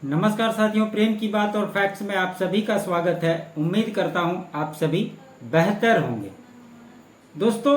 नमस्कार साथियों, प्रेम की बात और फैक्ट्स में आप सभी का स्वागत है। उम्मीद करता हूं आप सभी बेहतर होंगे। दोस्तों,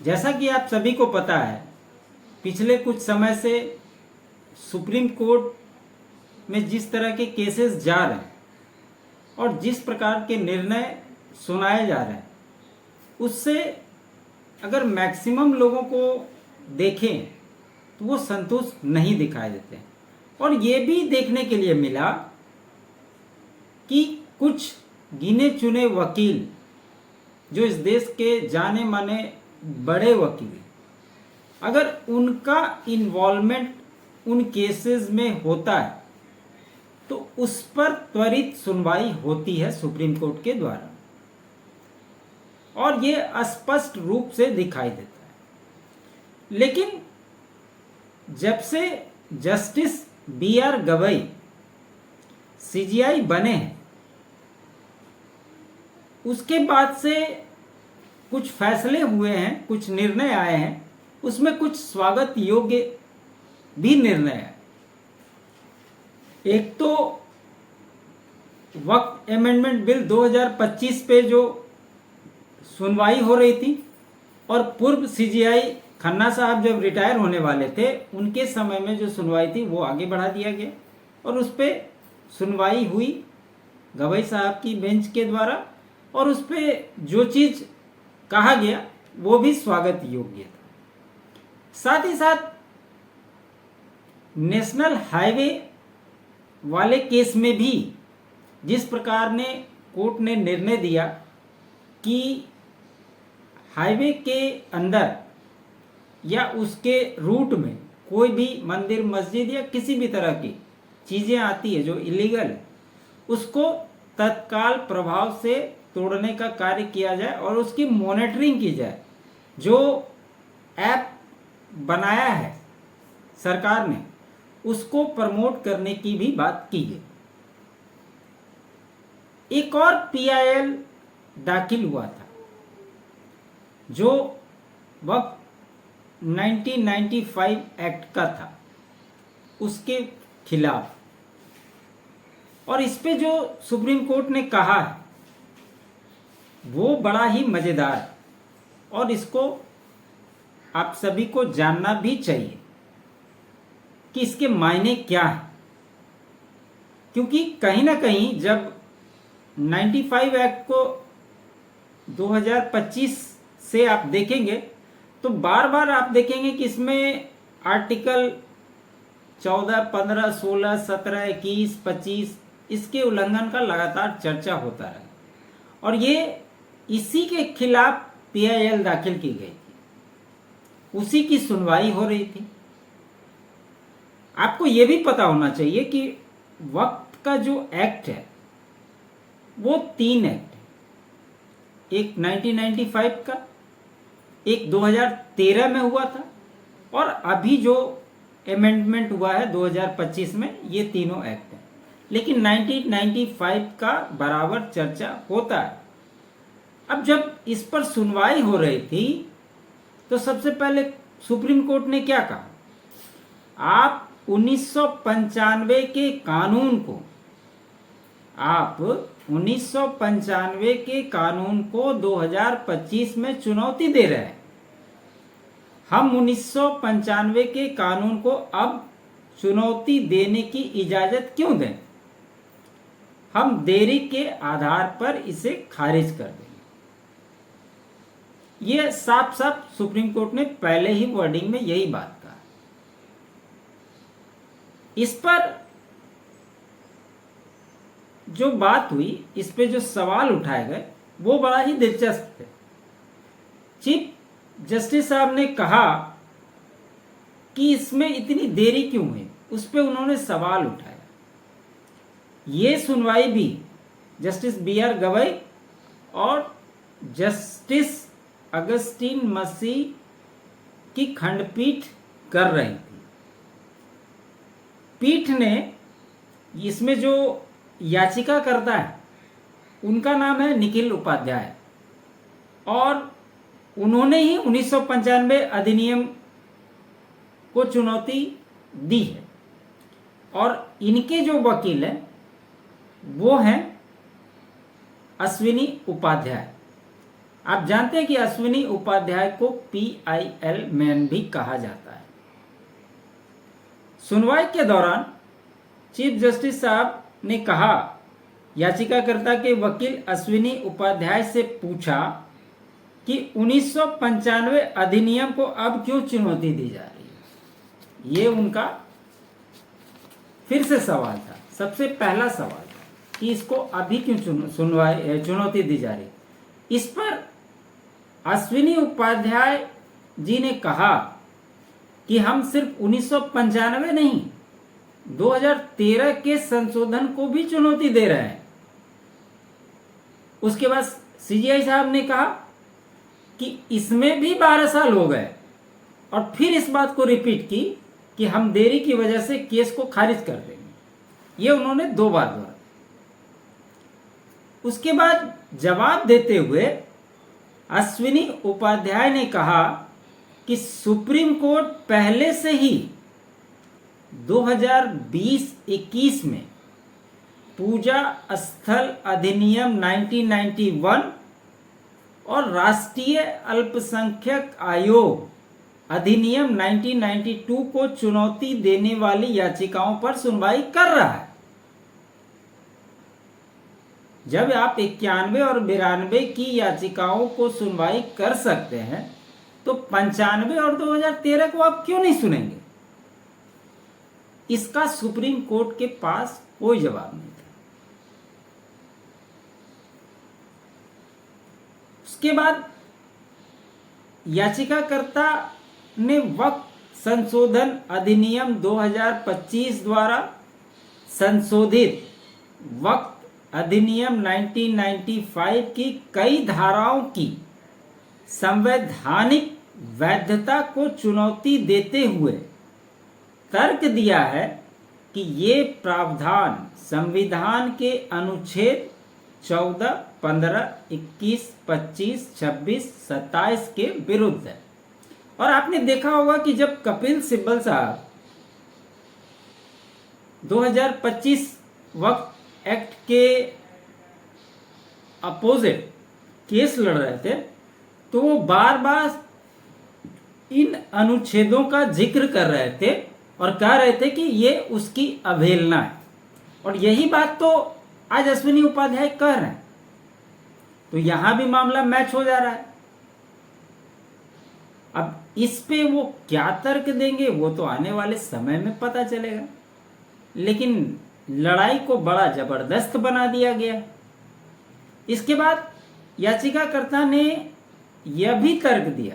जैसा कि आप सभी को पता है, पिछले कुछ समय से सुप्रीम कोर्ट में जिस तरह के केसेस जा रहे हैं और जिस प्रकार के निर्णय सुनाए जा रहे हैं, उससे अगर मैक्सिमम लोगों को देखें तो वो संतुष्ट नहीं दिखाई देते। और ये भी देखने के लिए मिला कि कुछ गिने चुने वकील, जो इस देश के जाने माने बड़े वकील, अगर उनका इन्वॉल्वमेंट उन केसेस में होता है तो उस पर त्वरित सुनवाई होती है सुप्रीम कोर्ट के द्वारा, और ये स्पष्ट रूप से दिखाई देता है। लेकिन जब से जस्टिस बी.आर. गवई सीजीआई बने हैं, उसके बाद से कुछ फैसले हुए हैं, कुछ निर्णय आए हैं, उसमें कुछ स्वागत योग्य भी निर्णय है। एक तो वक्फ अमेंडमेंट बिल 2025 पे जो सुनवाई हो रही थी, और पूर्व सीजीआई खन्ना साहब जब रिटायर होने वाले थे, उनके समय में जो सुनवाई थी वो आगे बढ़ा दिया गया और उस पर सुनवाई हुई गवई साहब की बेंच के द्वारा, और उस पर जो चीज़ कहा गया वो भी स्वागत योग्य था। साथ ही साथ नेशनल हाईवे वाले केस में भी जिस प्रकार ने कोर्ट ने निर्णय दिया कि हाईवे के अंदर या उसके रूट में कोई भी मंदिर, मस्जिद या किसी भी तरह की चीज़ें आती है जो इलीगल, उसको तत्काल प्रभाव से तोड़ने का कार्य किया जाए और उसकी मॉनिटरिंग की जाए। जो ऐप बनाया है सरकार ने, उसको प्रमोट करने की भी बात की गई। एक और पीआईएल दाखिल हुआ था जो वक्त 1995 एक्ट का था, उसके खिलाफ, और इस पे जो सुप्रीम कोर्ट ने कहा है वो बड़ा ही मज़ेदार है और इसको आप सभी को जानना भी चाहिए कि इसके मायने क्या हैं। क्योंकि कहीं ना कहीं जब 95 एक्ट को 2025 से आप देखेंगे तो बार बार आप देखेंगे कि इसमें आर्टिकल 14, 15, 16, 17, 21, 25 इसके उल्लंघन का लगातार चर्चा होता रहा, और ये इसी के खिलाफ पीआईएल दाखिल की गई थी, उसी की सुनवाई हो रही थी। आपको ये भी पता होना चाहिए कि वक्त का जो एक्ट है वो 3 एक्ट है, एक 1995 का, एक 2013 में हुआ था, और अभी जो अमेंडमेंट हुआ है 2025 में, ये तीनों एक्ट हैं। लेकिन 1995 का बराबर चर्चा होता है। अब जब इस पर सुनवाई हो रही थी तो सबसे पहले सुप्रीम कोर्ट ने क्या कहा, आप 1995 के कानून को, आप 1995 के कानून को 2025 में चुनौती दे रहे हैं। हम 1995 के कानून को अब चुनौती देने की इजाजत क्यों दें? हम देरी के आधार पर इसे खारिज कर देंगे। यह साफ साफ सुप्रीम कोर्ट ने पहले ही वर्डिंग में यही बात कहा। इस पर जो बात हुई, इस पे जो सवाल उठाए गए वो बड़ा ही दिलचस्प थे। चीफ जस्टिस साहब ने कहा कि इसमें इतनी देरी क्यों हुई, उस पे उन्होंने सवाल उठाया। ये सुनवाई भी जस्टिस बी.आर. गवई और जस्टिस अगस्टीन मसी की खंडपीठ कर रही थी। पीठ ने, इसमें जो याचिका करता है उनका नाम है निखिल उपाध्याय, और उन्होंने ही 1995 अधिनियम को चुनौती दी है। और इनके जो वकील हैं वो हैं अश्विनी उपाध्याय। आप जानते हैं कि अश्विनी उपाध्याय को PIL मैन भी कहा जाता है। सुनवाई के दौरान चीफ जस्टिस साहब ने कहा, याचिकाकर्ता के वकील अश्विनी उपाध्याय से पूछा कि 1995 अधिनियम को अब क्यों चुनौती दी जा रही है। ये उनका फिर से सवाल था, सबसे पहला सवाल था कि इसको अभी क्यों चुनौती दी जा रही। इस पर अश्विनी उपाध्याय जी ने कहा कि हम सिर्फ 1995 नहीं 2013 के संशोधन को भी चुनौती दे रहे हैं। उसके बाद CJI साहब ने कहा कि इसमें भी 12 साल हो गए और फिर इस बात को रिपीट की कि हम देरी की वजह से केस को खारिज कर देंगे। ये उन्होंने 2 बार दोहराया। उसके बाद जवाब देते हुए अश्विनी उपाध्याय ने कहा कि सुप्रीम कोर्ट पहले से ही 2020-21 में पूजा स्थल अधिनियम 1991 और राष्ट्रीय अल्पसंख्यक आयोग अधिनियम 1992 को चुनौती देने वाली याचिकाओं पर सुनवाई कर रहा है। जब आप 91 और 92 की याचिकाओं को सुनवाई कर सकते हैं तो 95 और 2013 को आप क्यों नहीं सुनेंगे। इसका सुप्रीम कोर्ट के पास कोई जवाब नहीं था। उसके बाद याचिकाकर्ता ने वक्फ संशोधन अधिनियम 2025 द्वारा संशोधित वक्फ अधिनियम 1995 की कई धाराओं की संवैधानिक वैधता को चुनौती देते हुए तर्क दिया है कि ये प्रावधान संविधान के अनुच्छेद 14, 15, 21, 25, 26, 27 के विरुद्ध है। और आपने देखा होगा कि जब कपिल सिब्बल साहब 2025 वक्फ एक्ट के अपोजिट केस लड़ रहे थे तो वो बार बार इन अनुच्छेदों का जिक्र कर रहे थे और कह रहे थे कि ये उसकी अवहेलना है। और यही बात तो आज अश्विनी उपाध्याय कह रहे हैं। तो यहां भी मामला मैच हो जा रहा है। अब इस पे वो क्या तर्क देंगे वो तो आने वाले समय में पता चलेगा, लेकिन लड़ाई को बड़ा जबरदस्त बना दिया गया। इसके बाद याचिकाकर्ता ने यह भी तर्क दिया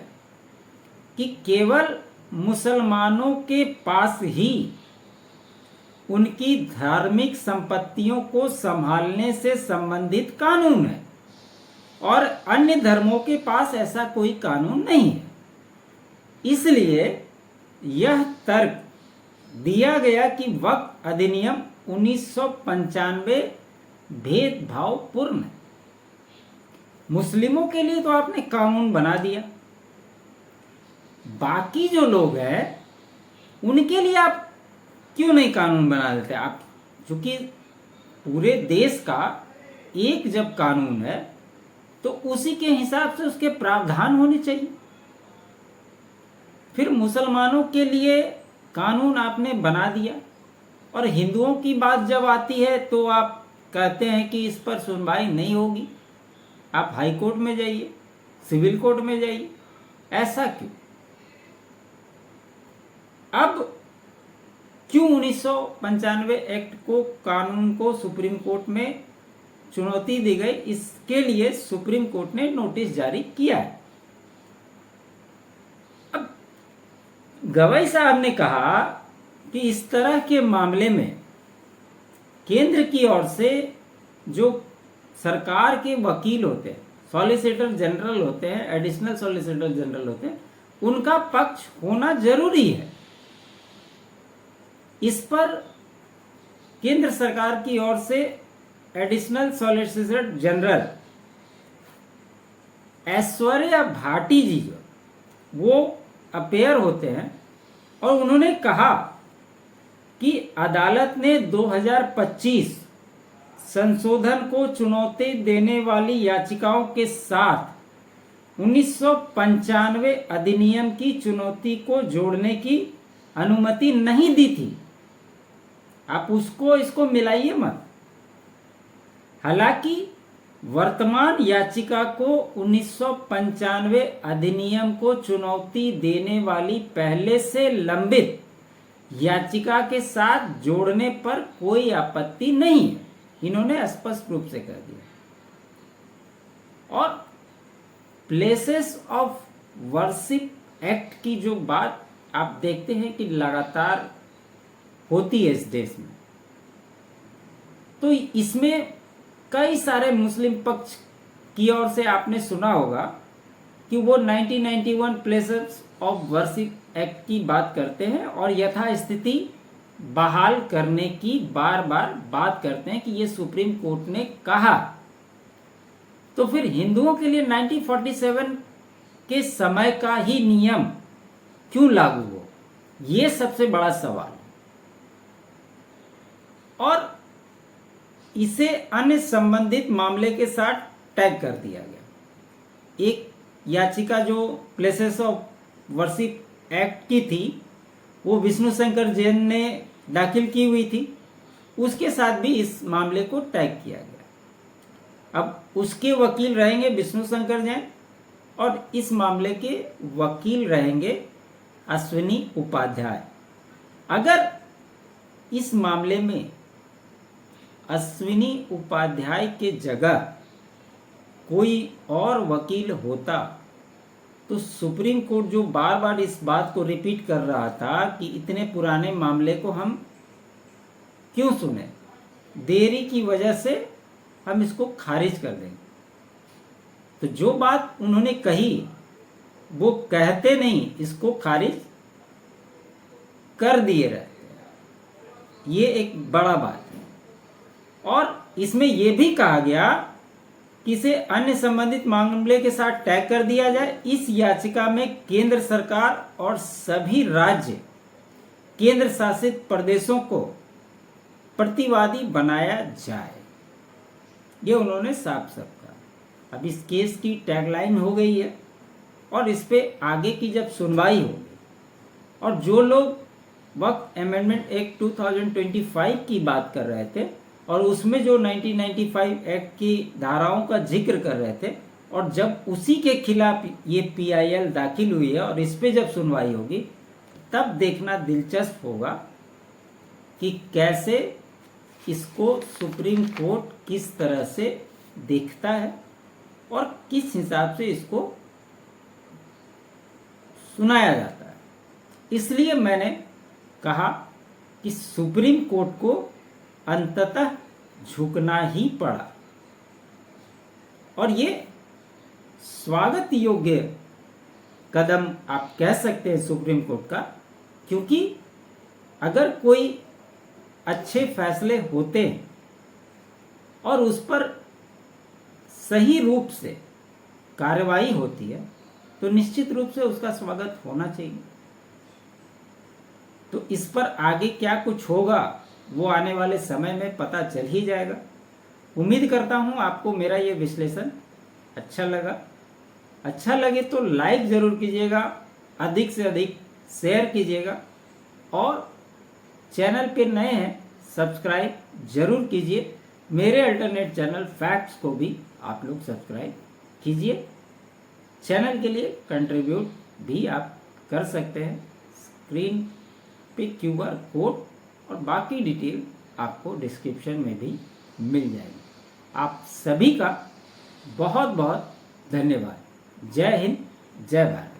कि केवल मुसलमानों के पास ही उनकी धार्मिक संपत्तियों को संभालने से संबंधित कानून है और अन्य धर्मों के पास ऐसा कोई कानून नहीं है। इसलिए यह तर्क दिया गया कि वक्फ अधिनियम 1995 भेदभावपूर्ण है। मुस्लिमों के लिए तो आपने कानून बना दिया, बाकी जो लोग हैं उनके लिए आप क्यों नहीं कानून बना देते। आप चूंकि पूरे देश का एक जब कानून है तो उसी के हिसाब से उसके प्रावधान होने चाहिए। फिर मुसलमानों के लिए कानून आपने बना दिया और हिंदुओं की बात जब आती है तो आप कहते हैं कि इस पर सुनवाई नहीं होगी, आप हाई कोर्ट में जाइए, सिविल कोर्ट में जाइए। ऐसा क्यों? अब क्यों 1995 एक्ट को कानून को सुप्रीम कोर्ट में चुनौती दी गई, इसके लिए सुप्रीम कोर्ट ने नोटिस जारी किया है। अब गवाई साहब ने कहा कि इस तरह के मामले में केंद्र की ओर से जो सरकार के वकील होते हैं, सॉलिसिटर जनरल होते हैं, एडिशनल सॉलिसिटर जनरल होते हैं, उनका पक्ष होना जरूरी है। इस पर केंद्र सरकार की ओर से additional solicitor general Aishwarya Bhati ji जो वो अपेयर होते हैं और उन्होंने कहा कि अदालत ने 2025 संशोधन को चुनौती देने वाली याचिकाओं के साथ 1995 अधिनियम की चुनौती को जोड़ने की अनुमति नहीं दी थी। आप उसको इसको मिलाइए मत। हालांकि वर्तमान याचिका को 1995 अधिनियम को चुनौती देने वाली पहले से लंबित याचिका के साथ जोड़ने पर कोई आपत्ति नहीं है, इन्होंने स्पष्ट रूप से कह दिया। और प्लेसेस ऑफ वर्शिप एक्ट की जो बात आप देखते हैं कि लगातार होती है इस देश में, तो इसमें कई सारे मुस्लिम पक्ष की ओर से आपने सुना होगा कि वो 1991 प्लेसेस ऑफ वर्शिप एक्ट की बात करते हैं और यथास्थिति बहाल करने की बार बार बात करते हैं कि ये सुप्रीम कोर्ट ने कहा। तो फिर हिंदुओं के लिए 1947 के समय का ही नियम क्यों लागू हो, ये सबसे बड़ा सवाल है। और इसे अन्य संबंधित मामले के साथ टैग कर दिया गया। एक याचिका जो प्लेसेस ऑफ वर्शिप एक्ट की थी वो विष्णु शंकर जैन ने दाखिल की हुई थी, उसके साथ भी इस मामले को टैग किया गया। अब उसके वकील रहेंगे विष्णु शंकर जैन और इस मामले के वकील रहेंगे अश्विनी उपाध्याय। अगर इस मामले में अश्विनी उपाध्याय के जगह कोई और वकील होता तो सुप्रीम कोर्ट जो बार बार इस बात को रिपीट कर रहा था कि इतने पुराने मामले को हम क्यों सुने, देरी की वजह से हम इसको खारिज कर देंगे। तो जो बात उन्होंने कही वो कहते नहीं, इसको खारिज कर दिए रहते। ये एक बड़ा बात है। और इसमें यह भी कहा गया कि इसे अन्य संबंधित मामले के साथ टैग कर दिया जाए। इस याचिका में केंद्र सरकार और सभी राज्य केंद्र शासित प्रदेशों को प्रतिवादी बनाया जाए, ये उन्होंने साफ साफ कहा। अब इस केस की टैगलाइन हो गई है और इस पे आगे की जब सुनवाई होगी और जो लोग वक्त अमेंडमेंट एक्ट 2025 की बात कर रहे थे और उसमें जो 1995 एक्ट की धाराओं का जिक्र कर रहे थे और जब उसी के खिलाफ ये PIL दाखिल हुई है और इस पे जब सुनवाई होगी तब देखना दिलचस्प होगा कि कैसे इसको सुप्रीम कोर्ट किस तरह से देखता है और किस हिसाब से इसको सुनाया जाता है। इसलिए मैंने कहा कि सुप्रीम कोर्ट को अंततः झुकना ही पड़ा और ये स्वागत योग्य कदम आप कह सकते हैं सुप्रीम कोर्ट का, क्योंकि अगर कोई अच्छे फैसले होते हैं और उस पर सही रूप से कार्रवाई होती है तो निश्चित रूप से उसका स्वागत होना चाहिए। तो इस पर आगे क्या कुछ होगा वो आने वाले समय में पता चल ही जाएगा। उम्मीद करता हूँ आपको मेरा ये विश्लेषण अच्छा लगा। अच्छा लगे तो लाइक ज़रूर कीजिएगा, अधिक से अधिक शेयर कीजिएगा और चैनल पे नए हैं सब्सक्राइब जरूर कीजिए। मेरे अल्टरनेट चैनल फैक्ट्स को भी आप लोग सब्सक्राइब कीजिए। चैनल के लिए कंट्रीब्यूट भी आप कर सकते हैं। स्क्रीन पे QR कोड और बाकी डिटेल आपको डिस्क्रिप्शन में भी मिल जाएगी। आप सभी का बहुत बहुत धन्यवाद। जय हिंद, जय भारत।